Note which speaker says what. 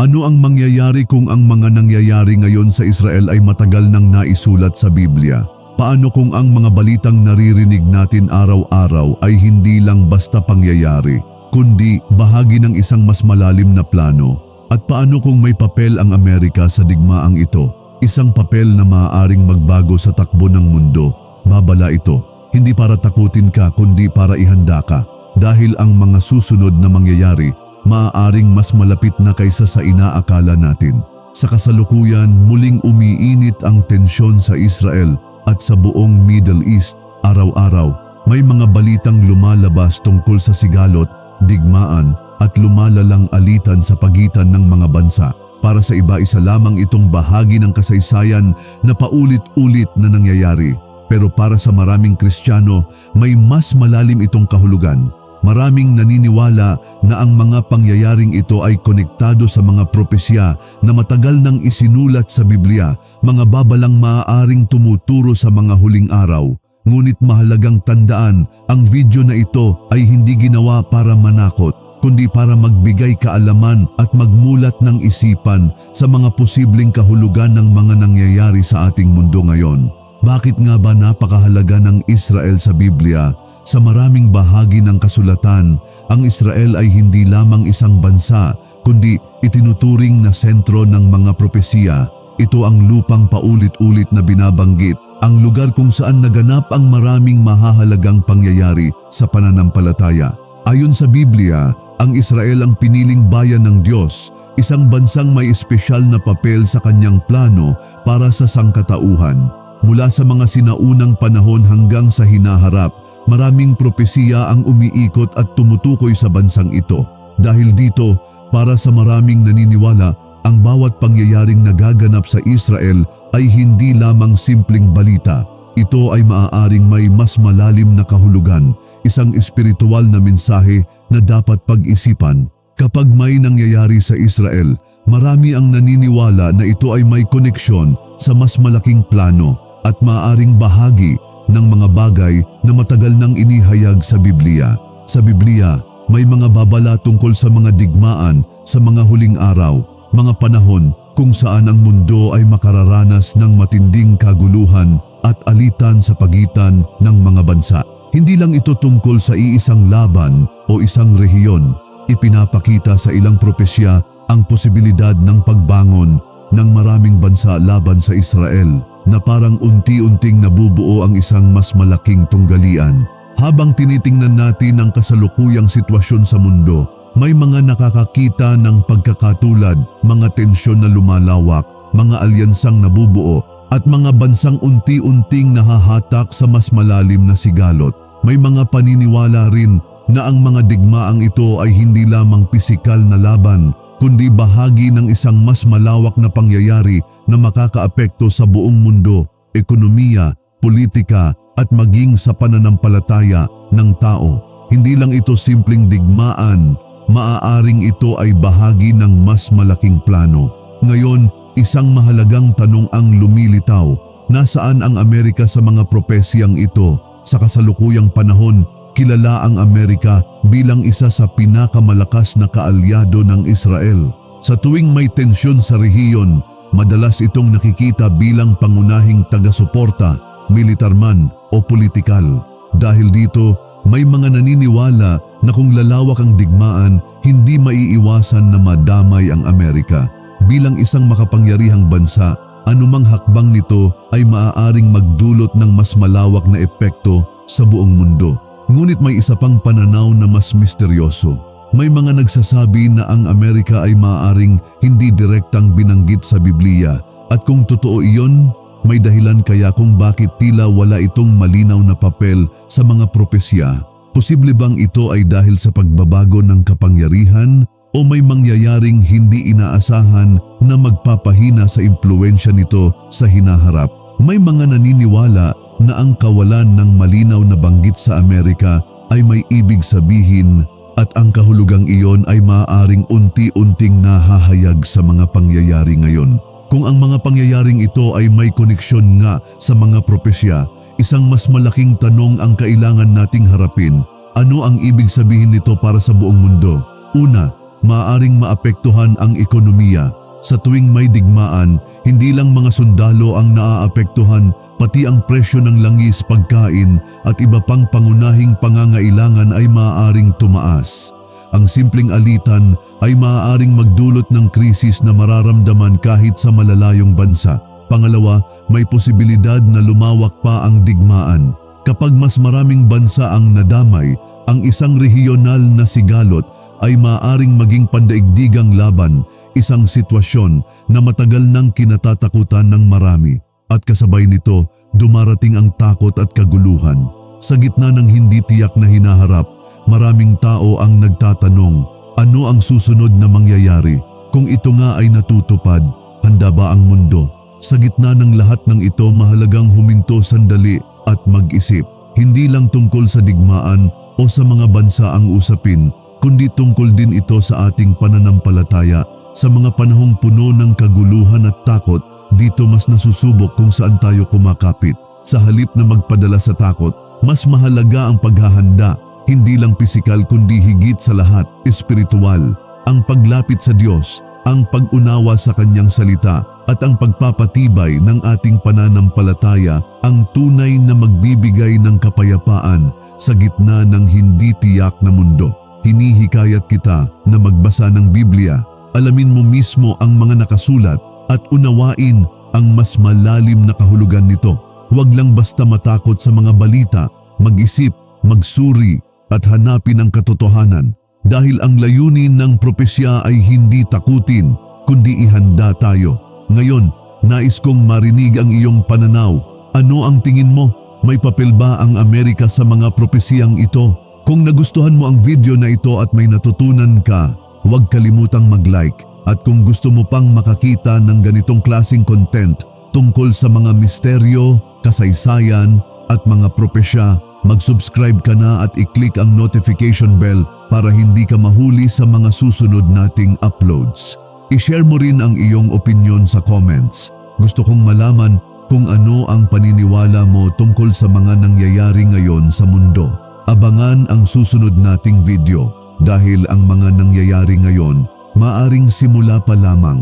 Speaker 1: Ano ang mangyayari kung ang mga nangyayari ngayon sa Israel ay matagal nang naisulat sa Biblia? Paano kung ang mga balitang naririnig natin araw-araw ay hindi lang basta pangyayari, kundi bahagi ng isang mas malalim na plano? At paano kung may papel ang Amerika sa digmaang ito? Isang papel na maaaring magbago sa takbo ng mundo. Babala ito, hindi para takutin ka kundi para ihanda ka. Dahil ang mga susunod na mangyayari maaaring mas malapit na kaysa sa inaakala natin. Sa kasalukuyan, muling umiinit ang tensyon sa Israel at sa buong Middle East. Araw-araw, may mga balitang lumalabas tungkol sa sigalot, digmaan at lumalalang alitan sa pagitan ng mga bansa. Para sa iba, isa lamang itong bahagi ng kasaysayan na paulit-ulit na nangyayari. Pero para sa maraming Kristiyano, may mas malalim itong kahulugan. Maraming naniniwala na ang mga pangyayaring ito ay konektado sa mga propesya na matagal nang isinulat sa Biblia, mga babalang maaaring tumuturo sa mga huling araw. Ngunit mahalagang tandaan, ang video na ito ay hindi ginawa para manakot, kundi para magbigay kaalaman at magmulat ng isipan sa mga posibleng kahulugan ng mga nangyayari sa ating mundo ngayon. Bakit nga ba napakahalaga ng Israel sa Biblia? Sa maraming bahagi ng kasulatan, ang Israel ay hindi lamang isang bansa, kundi itinuturing na sentro ng mga propesiya. Ito ang lupang paulit-ulit na binabanggit, ang lugar kung saan naganap ang maraming mahahalagang pangyayari sa pananampalataya. Ayon sa Biblia, ang Israel ang piniling bayan ng Diyos, isang bansang may espesyal na papel sa kanyang plano para sa sangkatauhan. Mula sa mga sinaunang panahon hanggang sa hinaharap, maraming propesiya ang umiikot at tumutukoy sa bansang ito. Dahil dito, para sa maraming naniniwala, ang bawat pangyayaring nagaganap sa Israel ay hindi lamang simpleng balita. Ito ay maaaring may mas malalim na kahulugan, isang espiritual na mensahe na dapat pag-isipan. Kapag may nangyayari sa Israel, marami ang naniniwala na ito ay may koneksyon sa mas malaking plano at maaaring bahagi ng mga bagay na matagal nang inihayag sa Biblia. Sa Biblia, may mga babala tungkol sa mga digmaan sa mga huling araw, mga panahon kung saan ang mundo ay makararanas ng matinding kaguluhan at alitan sa pagitan ng mga bansa. Hindi lang ito tungkol sa iisang laban o isang rehiyon. Ipinapakita sa ilang propesya ang posibilidad ng pagbangon ng maraming bansa laban sa Israel, na parang unti-unting nabubuo ang isang mas malaking tunggalian. Habang tinitingnan natin ang kasalukuyang sitwasyon sa mundo, may mga nakakakita ng pagkakatulad, mga tensyon na lumalawak, mga alyansang nabubuo, at mga bansang unti-unting nahahatak sa mas malalim na sigalot. May mga paniniwala rin na ang mga digmaang ito ay hindi lamang pisikal na laban, kundi bahagi ng isang mas malawak na pangyayari na makakaapekto sa buong mundo, ekonomiya, politika at maging sa pananampalataya ng tao. Hindi lang ito simpleng digmaan, maaaring ito ay bahagi ng mas malaking plano. Ngayon, isang mahalagang tanong ang lumilitaw, nasaan ang Amerika sa mga propesiyang ito? Sa kasalukuyang panahon, kilala ang Amerika bilang isa sa pinakamalakas na kaalyado ng Israel. Sa tuwing may tensyon sa rehiyon, madalas itong nakikita bilang pangunahing taga-suporta, militar man o politikal. Dahil dito, may mga naniniwala na kung lalawak ang digmaan, hindi maiiwasan na madamay ang Amerika. Bilang isang makapangyarihang bansa, anumang hakbang nito ay maaaring magdulot ng mas malawak na epekto sa buong mundo. Ngunit may isa pang pananaw na mas misteryoso. May mga nagsasabi na ang Amerika ay maaaring hindi direktang binanggit sa Biblia, at kung totoo iyon, may dahilan kaya kung bakit tila wala itong malinaw na papel sa mga propesya. Posible bang ito ay dahil sa pagbabago ng kapangyarihan o may mangyayaring hindi inaasahan na magpapahina sa impluwensya nito sa hinaharap? May mga naniniwala na ang kawalan ng malinaw na banggit sa Amerika ay may ibig sabihin, at ang kahulugang iyon ay maaaring unti-unting nahahayag sa mga pangyayari ngayon. Kung ang mga pangyayaring ito ay may koneksyon nga sa mga propesya, isang mas malaking tanong ang kailangan nating harapin. Ano ang ibig sabihin nito para sa buong mundo? Una, maaaring maapektuhan ang ekonomiya. Sa tuwing may digmaan, hindi lang mga sundalo ang naaapektuhan, pati ang presyo ng langis, pagkain at iba pang pangunahing pangangailangan ay maaaring tumaas. Ang simpleng alitan ay maaaring magdulot ng krisis na mararamdaman kahit sa malalayong bansa. Pangalawa, may posibilidad na lumawak pa ang digmaan. Kapag mas maraming bansa ang nadamay, ang isang rehiyonal na sigalot ay maaaring maging pandaigdigang laban, isang sitwasyon na matagal nang kinatatakutan ng marami. At kasabay nito, dumarating ang takot at kaguluhan. Sa gitna ng hindi tiyak na hinaharap, maraming tao ang nagtatanong, ano ang susunod na mangyayari? Kung ito nga ay natutupad, handa ba ang mundo? Sa gitna ng lahat ng ito, mahalagang huminto sandali at mag-isip. Hindi lang tungkol sa digmaan o sa mga bansa ang usapin, kundi tungkol din ito sa ating pananampalataya. Sa mga panahong puno ng kaguluhan at takot, dito mas nasusubok kung saan tayo kumakapit. Sa halip na magpadala sa takot, mas mahalaga ang paghahanda, hindi lang pisikal kundi higit sa lahat, espiritual. Ang paglapit sa Diyos, ang pag-unawa sa Kanyang salita, at ang pagpapatibay ng ating pananampalataya ang tunay na magbibigay ng kapayapaan sa gitna ng hindi tiyak na mundo. Hinihikayat kita na magbasa ng Biblia, alamin mo mismo ang mga nakasulat at unawain ang mas malalim na kahulugan nito. Huwag lang basta matakot sa mga balita, mag-isip, magsuri at hanapin ang katotohanan. Dahil ang layunin ng propesya ay hindi takutin, kundi ihanda tayo. Ngayon, nais kong marinig ang iyong pananaw. Ano ang tingin mo? May papel ba ang Amerika sa mga propesiyang ito? Kung nagustuhan mo ang video na ito at may natutunan ka, huwag kalimutang mag-like. At kung gusto mo pang makakita ng ganitong klaseng content tungkol sa mga misteryo, kasaysayan at mga propesya, mag-subscribe ka na at i-click ang notification bell para hindi ka mahuli sa mga susunod nating uploads. I-share mo rin ang iyong opinyon sa comments. Gusto kong malaman kung ano ang paniniwala mo tungkol sa mga nangyayari ngayon sa mundo. Abangan ang susunod nating video dahil ang mga nangyayari ngayon maaring simula pa lamang